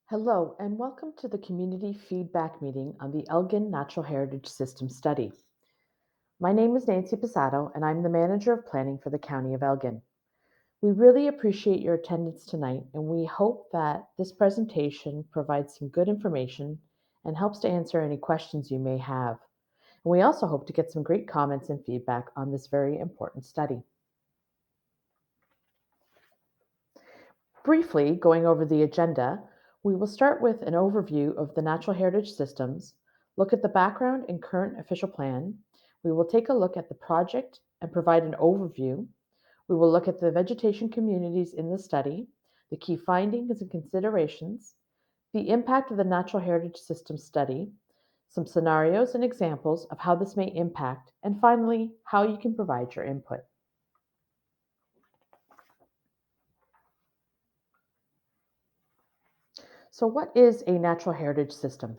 Hello, and welcome to the community feedback meeting on the Elgin Natural Heritage System study. My name is Nancy Pisato, and I'm the manager of planning for the County of Elgin. We really appreciate your attendance tonight, and we hope that this presentation provides some good information and helps to answer any questions you may have. And we also hope to get some great comments and feedback on this very important study. Briefly, going over the agenda, we will start with an overview of the natural heritage systems, look at the background and current official plan. We will take a look at the project and provide an overview. We will look at the vegetation communities in the study, the key findings and considerations, the impact of the natural heritage system study, some scenarios and examples of how this may impact, and finally, how you can provide your input. So, what is a natural heritage system?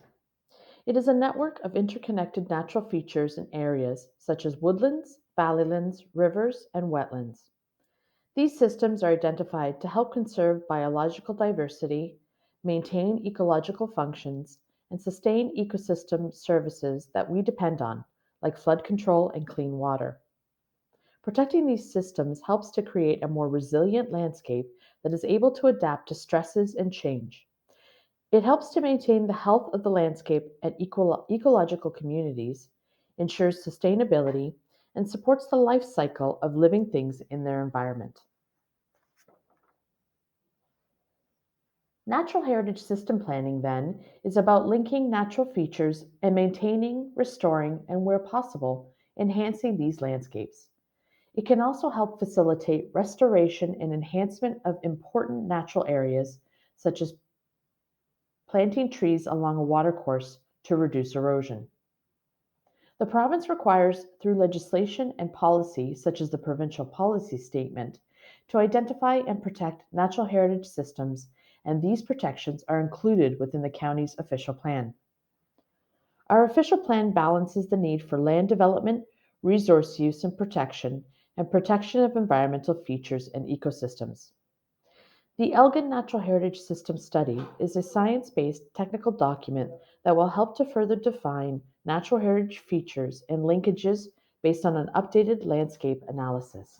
It is a network of interconnected natural features and areas such as woodlands, valleylands, rivers, and wetlands. These systems are identified to help conserve biological diversity, maintain ecological functions, and sustain ecosystem services that we depend on, like flood control and clean water. Protecting these systems helps to create a more resilient landscape that is able to adapt to stresses and change. It helps to maintain the health of the landscape and ecological communities, ensures sustainability, and supports the life cycle of living things in their environment. Natural heritage system planning, then, is about linking natural features and maintaining, restoring, and where possible, enhancing these landscapes. It can also help facilitate restoration and enhancement of important natural areas, such as planting trees along a watercourse to reduce erosion. The province requires, through legislation and policy, such as the provincial policy statement, to identify and protect natural heritage systems, and these protections are included within the county's official plan. Our official plan balances the need for land development, resource use and protection of environmental features and ecosystems. The Elgin Natural Heritage System Study is a science based technical document that will help to further define natural heritage features and linkages based on an updated landscape analysis.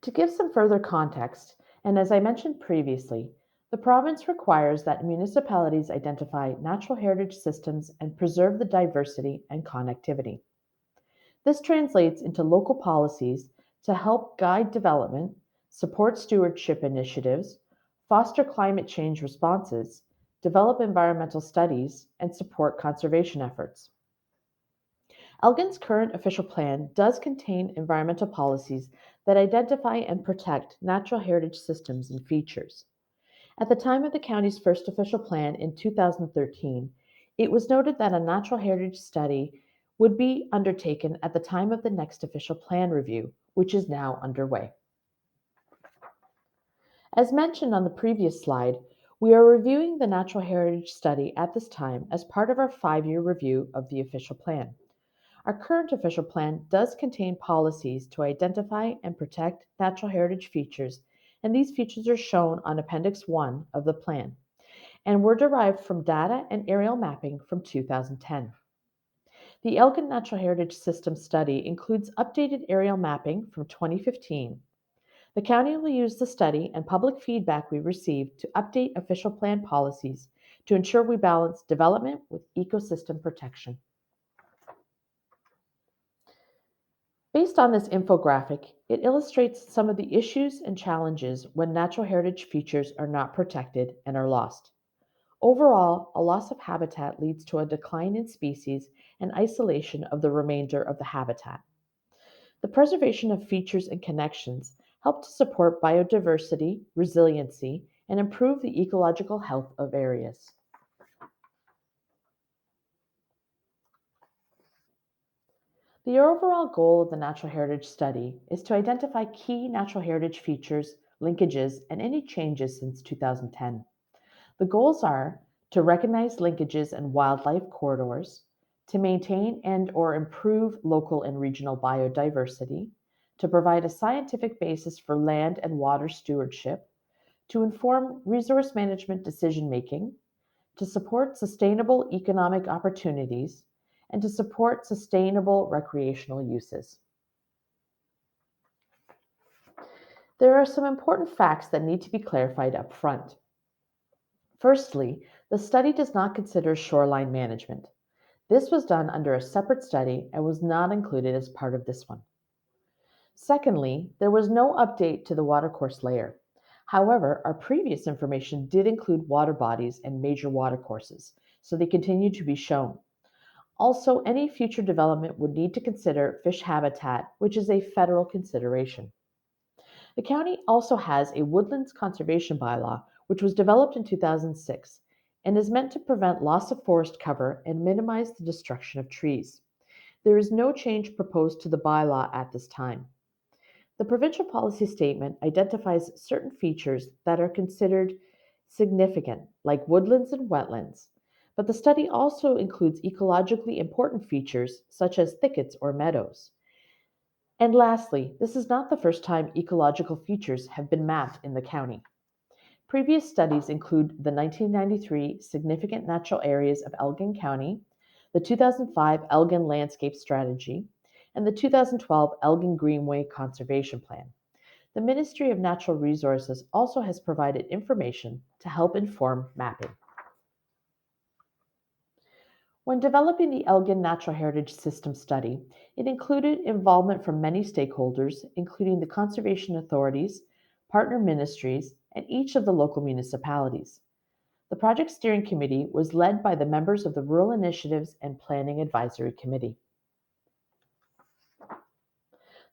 To give some further context, and as I mentioned previously, the province requires that municipalities identify natural heritage systems and preserve the diversity and connectivity. This translates into local policies to help guide development, support stewardship initiatives, foster climate change responses, develop environmental studies, and support conservation efforts. Elgin's current official plan does contain environmental policies that identify and protect natural heritage systems and features. At the time of the county's first official plan in 2013, it was noted that a natural heritage study would be undertaken at the time of the next official plan review, which is now underway. As mentioned on the previous slide, we are reviewing the natural heritage study at this time as part of our 5-year review of the official plan. Our current official plan does contain policies to identify and protect natural heritage features, and these features are shown on Appendix 1 of the plan and were derived from data and aerial mapping from 2010. The Elgin Natural Heritage System study includes updated aerial mapping from 2015. The county will use the study and public feedback we received to update official plan policies to ensure we balance development with ecosystem protection. Based on this infographic, it illustrates some of the issues and challenges when natural heritage features are not protected and are lost. Overall, a loss of habitat leads to a decline in species and isolation of the remainder of the habitat. The preservation of features and connections help to support biodiversity, resiliency, and improve the ecological health of areas. The overall goal of the Natural Heritage Study is to identify key natural heritage features, linkages, and any changes since 2010. The goals are to recognize linkages and wildlife corridors, to maintain and or improve local and regional biodiversity, to provide a scientific basis for land and water stewardship, to inform resource management decision making, to support sustainable economic opportunities, and to support sustainable recreational uses. There are some important facts that need to be clarified up front. Firstly, the study does not consider shoreline management. This was done under a separate study and was not included as part of this one. Secondly, there was no update to the watercourse layer. However, our previous information did include water bodies and major watercourses, so they continue to be shown. Also, any future development would need to consider fish habitat, which is a federal consideration. The county also has a woodlands conservation bylaw, which was developed in 2006 and is meant to prevent loss of forest cover and minimize the destruction of trees. There is no change proposed to the bylaw at this time. The provincial policy statement identifies certain features that are considered significant, like woodlands and wetlands, but the study also includes ecologically important features such as thickets or meadows. And lastly, this is not the first time ecological features have been mapped in the county. Previous studies include the 1993 Significant Natural Areas of Elgin County, the 2005 Elgin Landscape Strategy, and the 2012 Elgin Greenway Conservation Plan. The Ministry of Natural Resources also has provided information to help inform mapping. When developing the Elgin Natural Heritage System study, it included involvement from many stakeholders, including the conservation authorities, partner ministries, and each of the local municipalities. The project steering committee was led by the members of the Rural Initiatives and Planning Advisory Committee.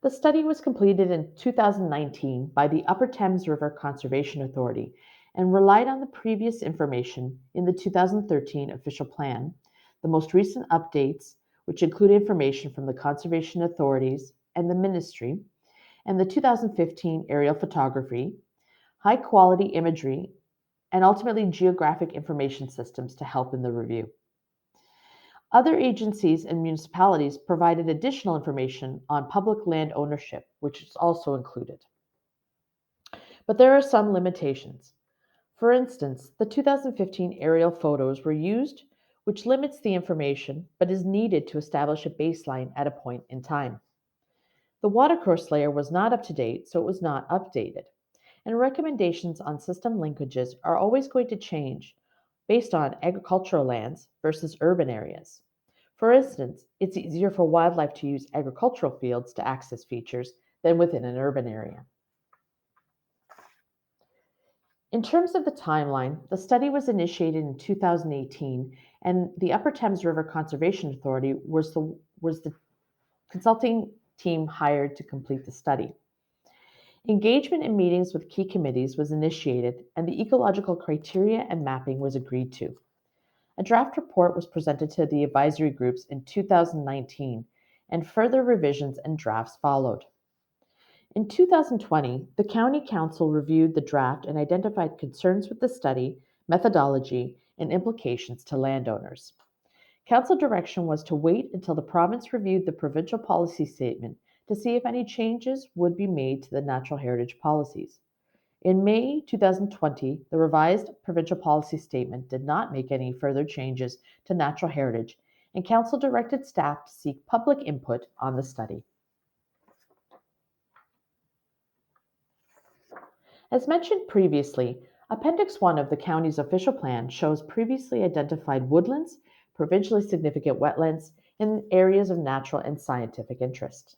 The study was completed in 2019 by the Upper Thames River Conservation Authority and relied on the previous information in the 2013 official plan, the most recent updates, which include information from the conservation authorities and the ministry, and the 2015 aerial photography, high quality imagery, and ultimately geographic information systems to help in the review. Other agencies and municipalities provided additional information on public land ownership, which is also included. But there are some limitations. For instance, the 2015 aerial photos were used, which limits the information but is needed to establish a baseline at a point in time. The watercourse layer was not up to date, so it was not updated. And recommendations on system linkages are always going to change based on agricultural lands versus urban areas. For instance, it's easier for wildlife to use agricultural fields to access features than within an urban area. In terms of the timeline, the study was initiated in 2018, and the Upper Thames River Conservation Authority was the consulting team hired to complete the study. Engagement in meetings with key committees was initiated, and the ecological criteria and mapping was agreed to. A draft report was presented to the advisory groups in 2019, and further revisions and drafts followed. In 2020, the County Council reviewed the draft and identified concerns with the study, methodology, and implications to landowners. Council direction was to wait until the province reviewed the provincial policy statement to see if any changes would be made to the natural heritage policies. In May 2020, the revised provincial policy statement did not make any further changes to natural heritage, and Council directed staff to seek public input on the study. As mentioned previously, Appendix 1 of the county's official plan shows previously identified woodlands, provincially significant wetlands, and areas of natural and scientific interest.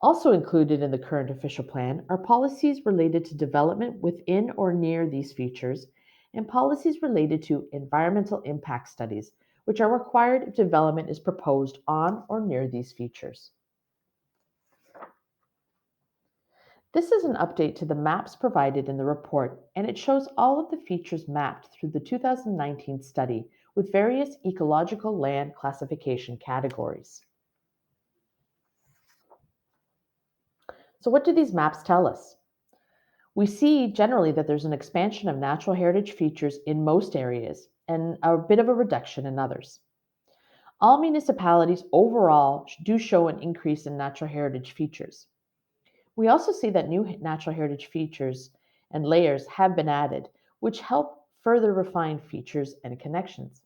Also included in the current official plan are policies related to development within or near these features and policies related to environmental impact studies, which are required if development is proposed on or near these features. This is an update to the maps provided in the report, and it shows all of the features mapped through the 2019 study with various ecological land classification categories. So, what do these maps tell us? We see generally that there's an expansion of natural heritage features in most areas and a bit of a reduction in others. All municipalities overall do show an increase in natural heritage features. We also see that new natural heritage features and layers have been added, which help further refine features and connections.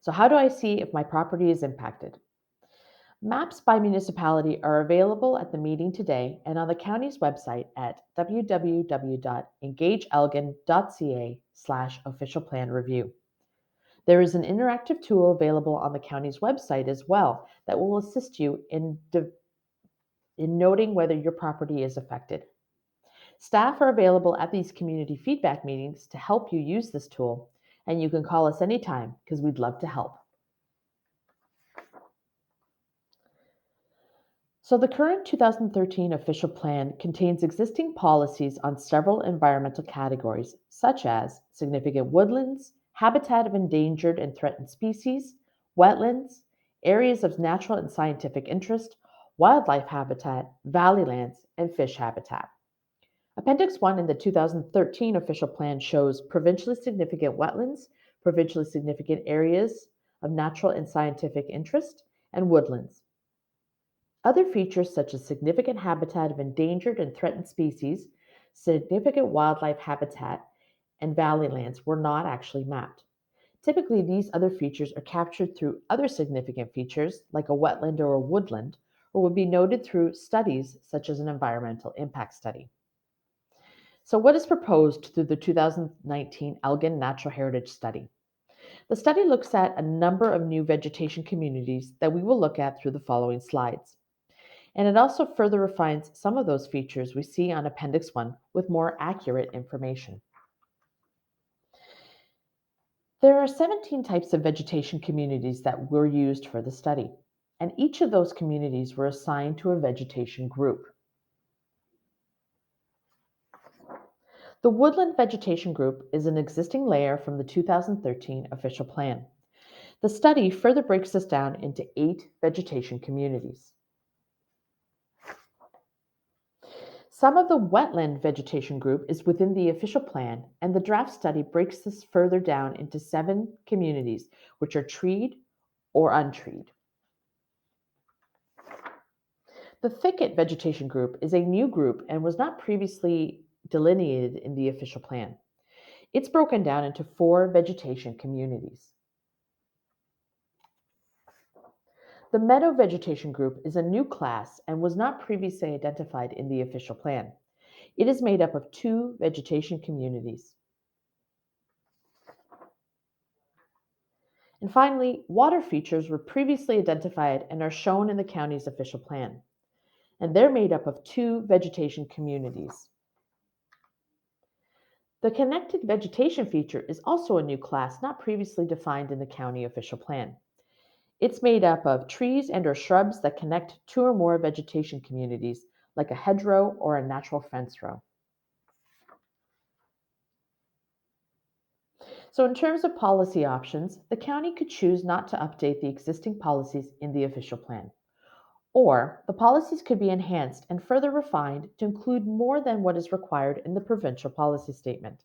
So, how do I see if my property is impacted? Maps by municipality are available at the meeting today and on the county's website at www.engageelgin.ca/official plan review. There is an interactive tool available on the county's website as well that will assist you in noting whether your property is affected. Staff are available at these community feedback meetings to help you use this tool, and you can call us anytime because we'd love to help. So, the current 2013 official plan contains existing policies on several environmental categories, such as significant woodlands, habitat of endangered and threatened species, wetlands, areas of natural and scientific interest, wildlife habitat, valley lands, and fish habitat. Appendix 1 in the 2013 official plan shows provincially significant wetlands, provincially significant areas of natural and scientific interest, and woodlands. Other features such as significant habitat of endangered and threatened species, significant wildlife habitat, and valley lands were not actually mapped. Typically, these other features are captured through other significant features like a wetland or a woodland, or would be noted through studies such as an environmental impact study. So, what is proposed through the 2019 Elgin Natural Heritage Study? The study looks at a number of new vegetation communities that we will look at through the following slides. And it also further refines some of those features we see on Appendix 1 with more accurate information. There are 17 types of vegetation communities that were used for the study, and each of those communities were assigned to a vegetation group. The woodland vegetation group is an existing layer from the 2013 official plan. The study further breaks this down into 8 vegetation communities. Some of the wetland vegetation group is within the official plan, and the draft study breaks this further down into 7 communities, which are treed or untreed. The thicket vegetation group is a new group and was not previously delineated in the official plan. It's broken down into 4 vegetation communities. The meadow vegetation group is a new class and was not previously identified in the official plan. It is made up of 2 vegetation communities. And finally, water features were previously identified and are shown in the county's official plan. And they're made up of 2 vegetation communities. The connected vegetation feature is also a new class not previously defined in the county official plan. It's made up of trees and or shrubs that connect 2 or more vegetation communities, like a hedgerow or a natural fence row. So, in terms of policy options, the county could choose not to update the existing policies in the official plan. Or the policies could be enhanced and further refined to include more than what is required in the provincial policy statement.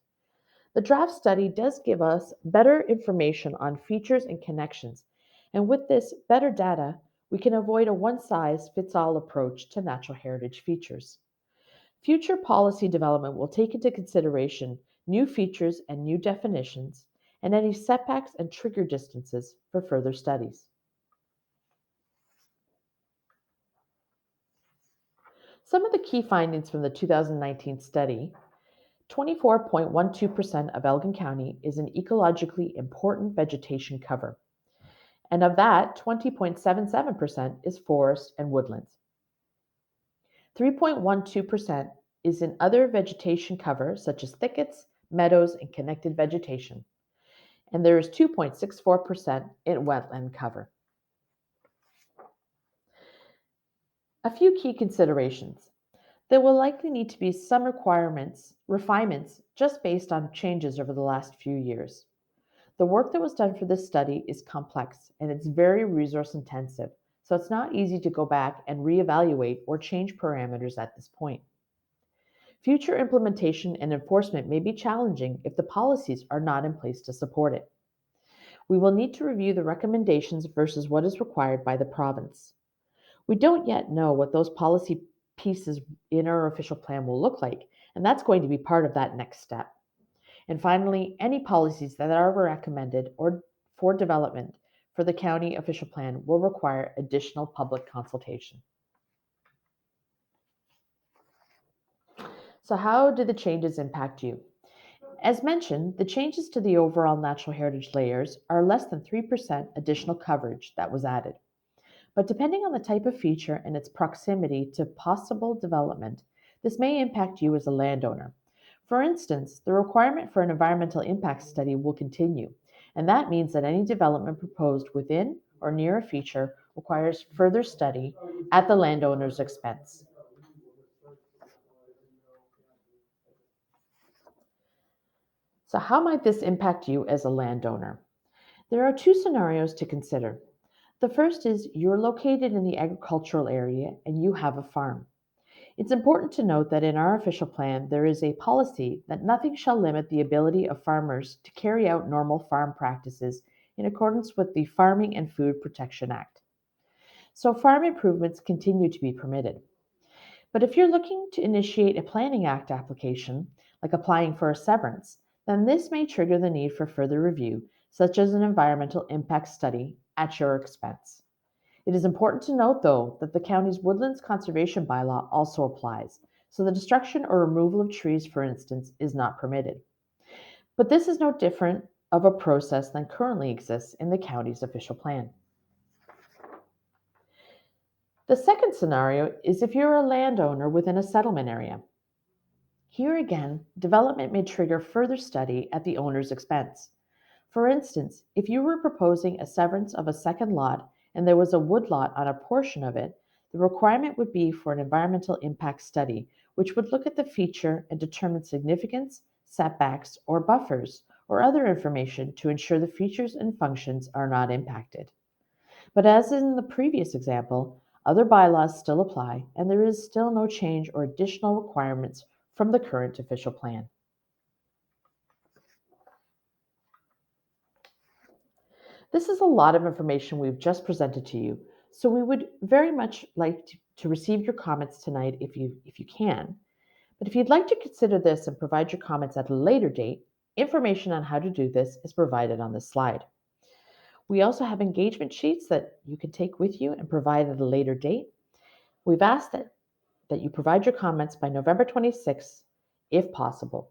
The draft study does give us better information on features and connections, and with this better data, we can avoid a one size fits all approach to natural heritage features. Future policy development will take into consideration new features and new definitions, and any setbacks and trigger distances for further studies. Some of the key findings from the 2019 study: 24.12% of Elgin County is an ecologically important vegetation cover, and of that, 20.77% is forest and woodlands. 3.12% is in other vegetation cover, such as thickets, meadows, and connected vegetation, and there is 2.64% in wetland cover. A few key considerations. There will likely need to be some refinements just based on changes over the last few years. The work that was done for this study is complex and it's very resource intensive, so it's not easy to go back and reevaluate or change parameters at this point. Future implementation and enforcement may be challenging if the policies are not in place to support it. We will need to review the recommendations versus what is required by the province. We don't yet know what those policy pieces in our official plan will look like, and that's going to be part of that next step. And finally, any policies that are recommended or for development for the county official plan will require additional public consultation. So, how do the changes impact you? As mentioned, the changes to the overall natural heritage layers are less than 3% additional coverage that was added. But depending on the type of feature and its proximity to possible development, this may impact you as a landowner. For instance, the requirement for an environmental impact study will continue, and that means that any development proposed within or near a feature requires further study at the landowner's expense. So, how might this impact you as a landowner? There are two scenarios to consider. The first is you're located in the agricultural area and you have a farm. It's important to note that in our official plan, there is a policy that nothing shall limit the ability of farmers to carry out normal farm practices in accordance with the Farming and Food Protection Act. So, farm improvements continue to be permitted. But if you're looking to initiate a Planning Act application, like applying for a severance, then this may trigger the need for further review, such as an environmental impact study at your expense. It is important to note, though, that the county's woodlands conservation bylaw also applies, so the destruction or removal of trees, for instance, is not permitted. But this is no different of a process than currently exists in the county's official plan. The second scenario is if you're a landowner within a settlement area. Here again, development may trigger further study at the owner's expense. For instance, if you were proposing a severance of a second lot and there was a woodlot on a portion of it, the requirement would be for an environmental impact study, which would look at the feature and determine significance, setbacks, or buffers, or other information to ensure the features and functions are not impacted. But as in the previous example, other bylaws still apply, and there is still no change or additional requirements from the current official plan. This is a lot of information we've just presented to you, so we would very much like to receive your comments tonight if you can. But if you'd like to consider this and provide your comments at a later date, information on how to do this is provided on this slide. We also have engagement sheets that you can take with you and provide at a later date. We've asked that you provide your comments by November 26th, if possible.